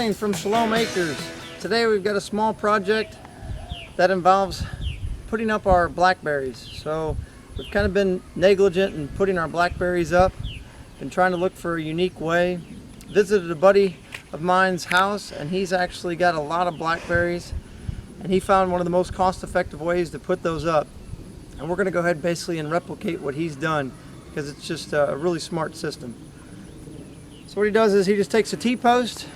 Blaine from Shalom Acres. Today we've got a small project that involves putting up our blackberries. So we've kind of been negligent in putting our blackberries up. Been trying to look for a unique way. Visited a buddy of mine's house and he's actually got a lot of blackberries and he found one of the most cost-effective ways to put those up. And we're going to go ahead basically and replicate what he's done because it's just a really smart system. So what he does is he just takes a T-post,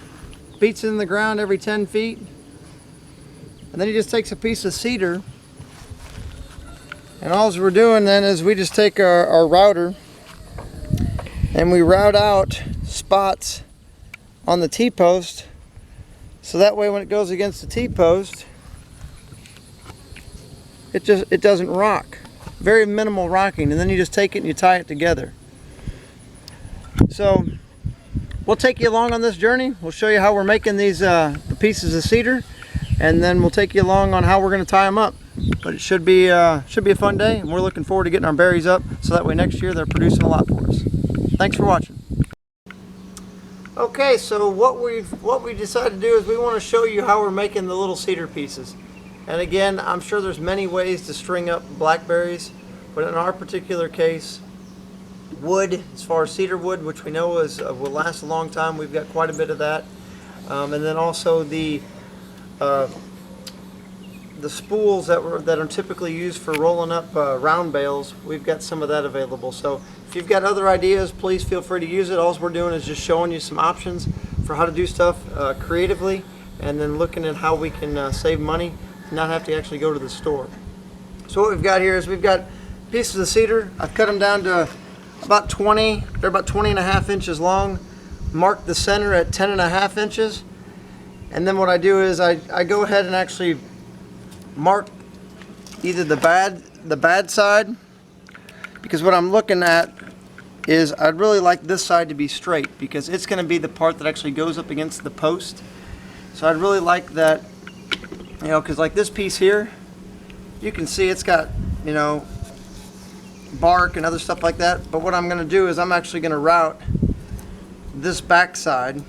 beats it in the ground every 10 feet, and then he just takes a piece of cedar, and all we're doing then is we just take our router and we route out spots on the T-post, so that way when it goes against the T-post, it doesn't rock. Very minimal rocking, and then you just take it and you tie it together. So we'll take you along on this journey. We'll show you how we're making these the pieces of cedar, and then we'll take you along on how we're going to tie them up. But it should be a fun day, and we're looking forward to getting our berries up so that way next year they're producing a lot for us. Thanks for watching. Okay, so what we decided to do is we want to show you how we're making the little cedar pieces. And again, I'm sure there's many ways to string up blackberries, but in our particular case, wood, as far as cedar wood, which we know will last a long time, we've got quite a bit of that. And then also the spools that are typically used for rolling up round bales, we've got some of that available. So if you've got other ideas, please feel free to use it. All we're doing is just showing you some options for how to do stuff creatively, and then looking at how we can save money and not have to actually go to the store. So what we've got here is we've got pieces of cedar. I've cut them down to about 20, they're about 20.5 inches long. Mark the center at 10.5 inches. And then what I do is I go ahead and actually mark either the bad side, because what I'm looking at is I'd really like this side to be straight because it's going to be the part that actually goes up against the post. So I'd really like that, you know, because like this piece here, you can see it's got, you know, bark and other stuff like that. But what I'm going to do is I'm actually going to route this back side.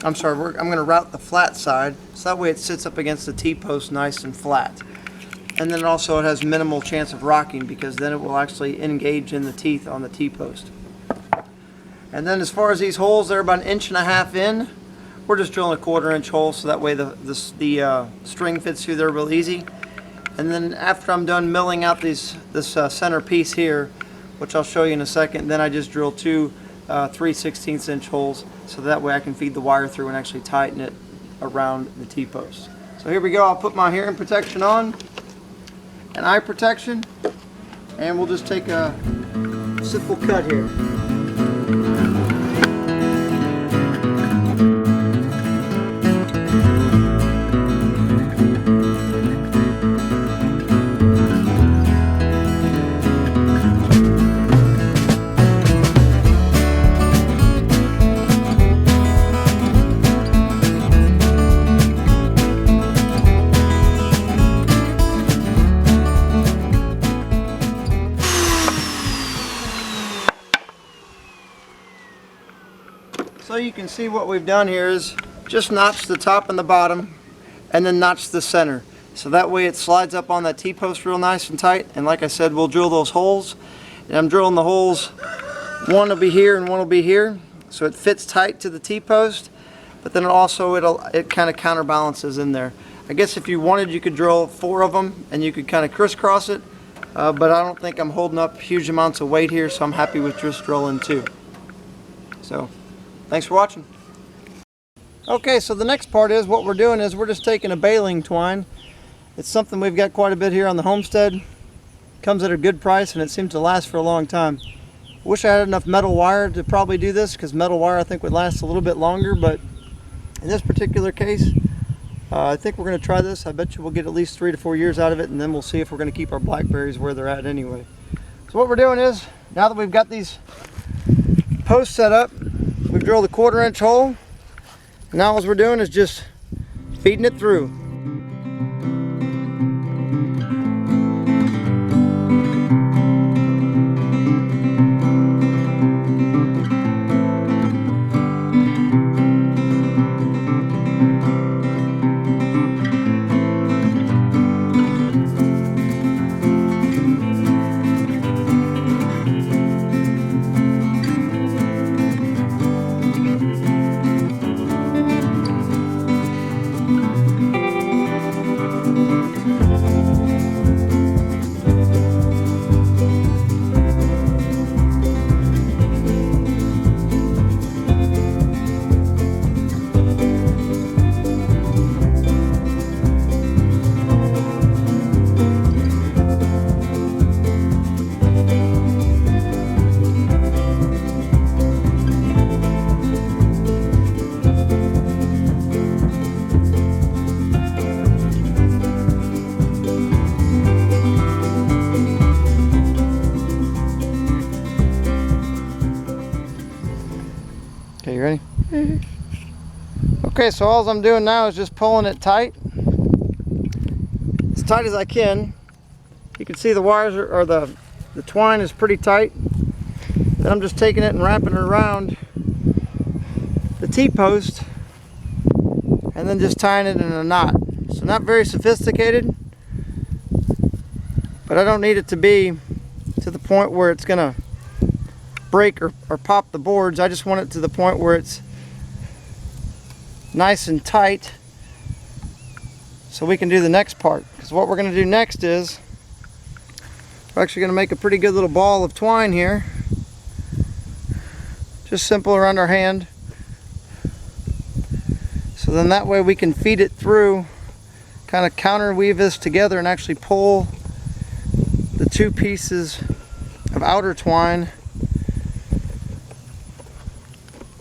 I'm going to route the flat side so that way it sits up against the T-post nice and flat. And then also it has minimal chance of rocking because then it will actually engage in the teeth on the T-post. And then as far as these holes, they're about 1.5 inches in. We're just drilling a 1/4 inch hole so that way the string fits through there real easy. And then after I'm done milling out this center piece here, which I'll show you in a second, then I just drill two 3/16 inch holes so that way I can feed the wire through and actually tighten it around the T-post. So here we go. I'll put my hearing protection on and eye protection, and we'll just take a simple cut here. So you can see what we've done here is just notch the top and the bottom and then notch the center. So that way it slides up on that T-post real nice and tight. And like I said, we'll drill those holes. And I'm drilling the holes, one will be here and one will be here. So it fits tight to the T-post, but then also it kind of counterbalances in there. I guess if you wanted, you could drill 4 of them and you could kind of crisscross it. But I don't think I'm holding up huge amounts of weight here, so I'm happy with just drilling 2. So thanks for watching. Okay, so the next part is what we're doing is we're just taking a baling twine. It's something we've got quite a bit here on the homestead. Comes at a good price and it seems to last for a long time. Wish I had enough metal wire to probably do this, because metal wire I think would last a little bit longer, but in this particular case I think we're going to try this. I bet you we'll get at least 3 to 4 years out of it, and then we'll see if we're going to keep our blackberries where they're at anyway. So what we're doing is, now that we've got these posts set up, we've drilled a 1/4 inch hole. Now all we're doing is just feeding it through. Okay, so all I'm doing now is just pulling it tight. As tight as I can. You can see the wires or the twine is pretty tight. Then I'm just taking it and wrapping it around the T-post and then just tying it in a knot. So not very sophisticated, but I don't need it to be to the point where it's gonna break or pop the boards. I just want it to the point where it's nice and tight so we can do the next part. Because what we're going to do next is we're actually going to make a pretty good little ball of twine here, just simple around our hand, so then that way we can feed it through, kind of counter weave this together and actually pull the two pieces of outer twine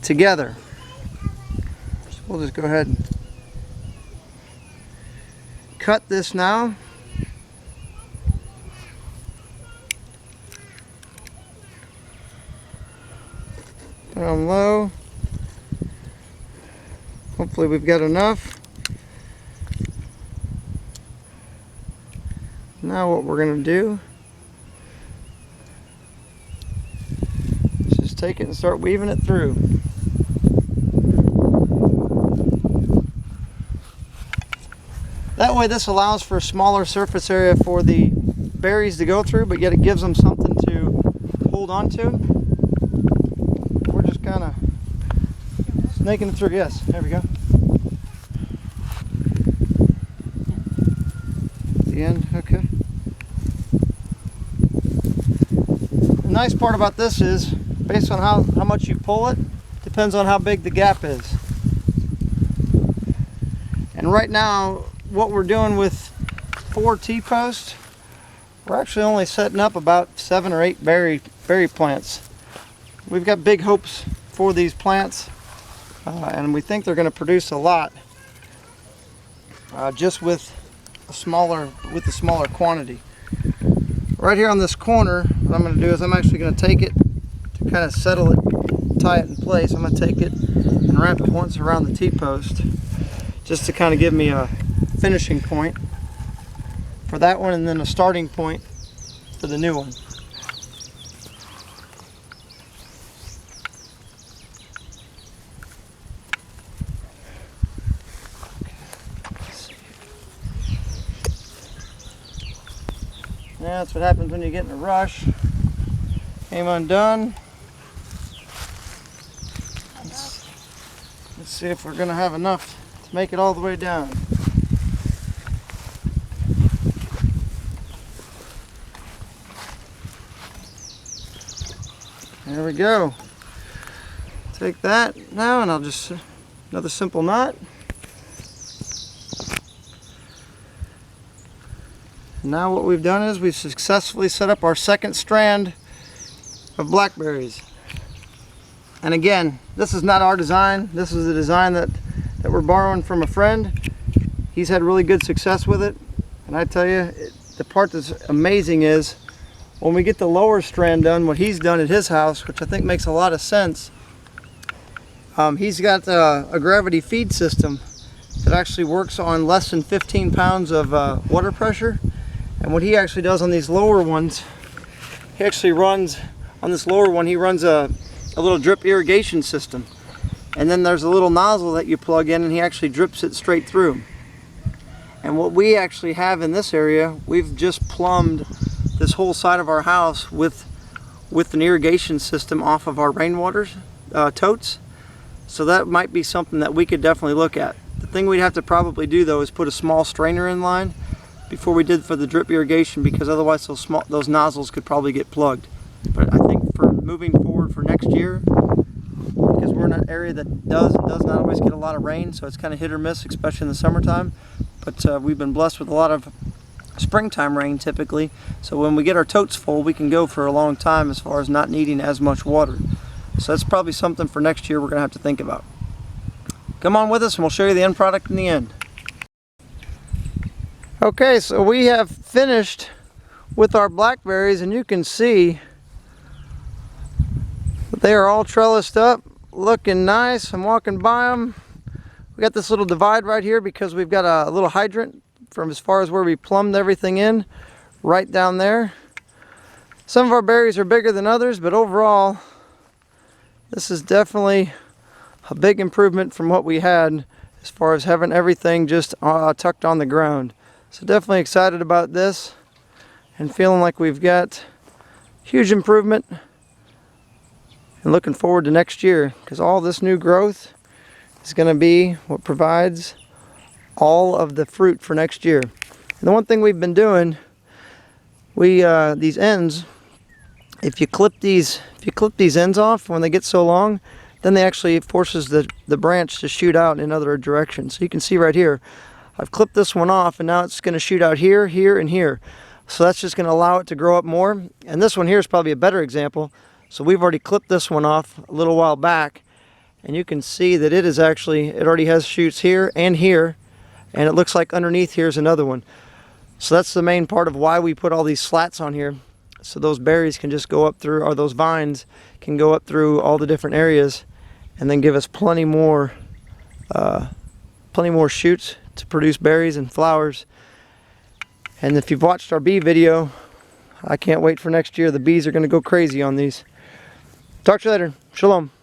together. So we'll just go ahead and cut this now. Put it on low. Hopefully we've got enough. Now what we're going to do is just take it and start weaving it through. That way this allows for a smaller surface area for the berries to go through, but yet it gives them something to hold on to. We're just kind of snaking it through. Yes, there we go. The end, okay. The nice part about this is, based on how much you pull it, depends on how big the gap is. And right now, what we're doing with 4 T-posts, we're actually only setting up about 7 or 8 berry plants. We've got big hopes for these plants, and we think they're going to produce a lot, just with a smaller quantity. Right here on this corner, what I'm going to do is I'm actually going to take it to kind of settle it, tie it in place. I'm going to take it and wrap it once around the T-post, just to kind of give me a finishing point for that one, and then a starting point for the new one. Yeah, that's what happens when you get in a rush. Came undone. Let's see if we're going to have enough to make it all the way down. There we go. Take that now, and I'll just, another simple knot. Now what we've done is we've successfully set up our second strand of blackberries. And again, this is not our design. This is a design that we're borrowing from a friend. He's had really good success with it. And I tell you, the part that's amazing is when we get the lower strand done, what he's done at his house, which I think makes a lot of sense, he's got a gravity feed system that actually works on less than 15 pounds of water pressure. And what he actually does on these lower ones, he actually runs, on this lower one, he runs a little drip irrigation system. And then there's a little nozzle that you plug in, and he actually drips it straight through. And what we actually have in this area, we've just plumbed this whole side of our house with an irrigation system off of our rainwater totes. So that might be something that we could definitely look at. The thing we'd have to probably do though is put a small strainer in line before we did for the drip irrigation, because otherwise those nozzles could probably get plugged. But I think for moving forward for next year, because we're in an area that does not always get a lot of rain, so it's kind of hit or miss, especially in the summertime. But we've been blessed with a lot of springtime rain typically, so when we get our totes full, we can go for a long time as far as not needing as much water. So that's probably something for next year we're going to have to think about. Come on with us and we'll show you the end product in the end. Okay, so we have finished with our blackberries, and you can see that they are all trellised up looking nice. I'm walking by them. We got this little divide right here because we've got a little hydrant from as far as where we plumbed everything in, right down there. Some of our berries are bigger than others, but overall, this is definitely a big improvement from what we had as far as having everything just tucked on the ground. So definitely excited about this and feeling like we've got huge improvement and looking forward to next year, because all this new growth is going to be what provides all of the fruit for next year. And the one thing we've been doing, these ends, if you clip these ends off when they get so long, then they actually forces the branch to shoot out in other directions. So you can see right here, I've clipped this one off and now it's going to shoot out here, here, and here. So that's just going to allow it to grow up more. And this one here is probably a better example. So we've already clipped this one off a little while back, and you can see that it already has shoots here and here, and it looks like underneath here is another one. So that's the main part of why we put all these slats on here, so those berries can just go up through, or those vines can go up through all the different areas and then give us plenty more shoots to produce berries and flowers. And if you've watched our bee video, I can't wait for next year. The bees are going to go crazy on these. Talk to you later. Shalom.